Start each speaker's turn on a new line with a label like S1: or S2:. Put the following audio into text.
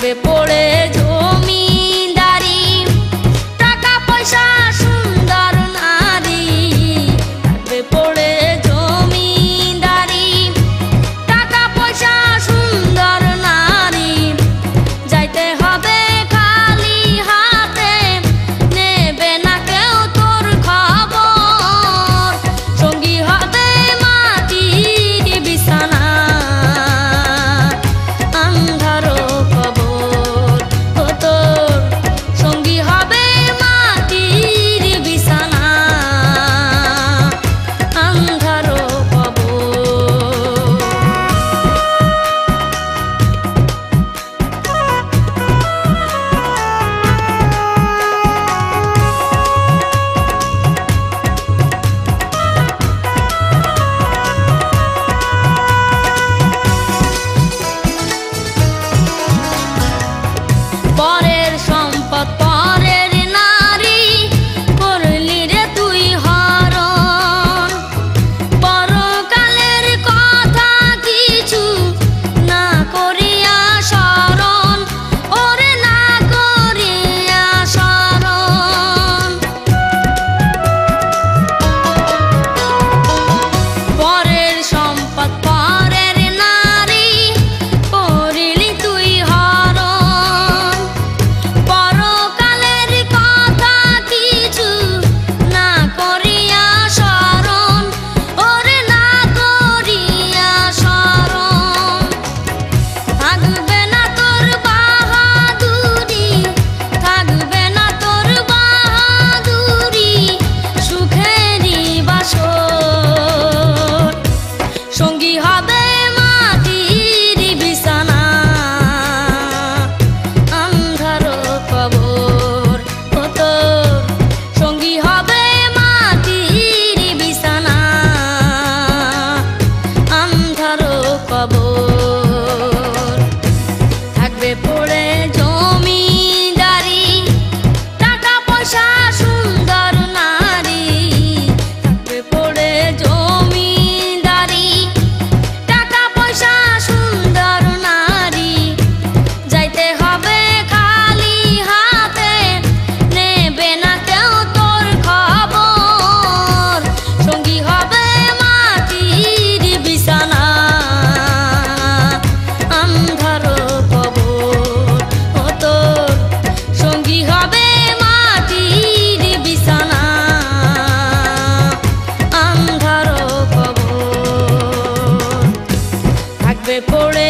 S1: থাকবে পড়ে জমিদারি, টাকা পয়সা সুন্দর নারী, থাকবে পড়ে জমিদারি, টাকা পয়সা সুন্দর নারী, যাইতে হবে খালি হাতে, নেবে না কেউ তোর খবর, সঙ্গী হবে মাটির বিছানা, আন্ধার কবর, ও তোর সঙ্গী হবে মাটির বিছানা, আন্ধার কবর। পরের সম্পদ পরের নারী, করলি রে তুই হরণ, পরকালের কথা কিছু না করিয়া স্মরণ, ওরে না করিয়া স্মরণ। পরের সম্পদ পরের নারী, করলি তুই হরণ, পরকালের কথা কিছু না করিয়া স্মরণ, ওরে না করিয়া স্মরণ। থাকবে না তোর বাহাদুরি, থাকবে না তোর বাহাদুরি, সুখেরই বাসর, সঙ্গী হবে মাটির বিছানা, আন্ধার কবর, ও তোর সঙ্গী হবে মাটির বিছানা, আন্ধার কবর। থাকবে পড়ে জমিদারি, টাকা পয়সা সুন্দর নারী, থাকবে পড়ে জমিদারি, টাকা পয়সা সুন্দর নারী, যাইতে হবে খালি হাতে, নেবে না কেউ তোর খবর, সঙ্গী হবে মাটির বিছানা, আন্ধার কবর, ও তোর সঙ্গী হবে মাটির বিছানা, আন্ধার কবর। থাকবে পড়ে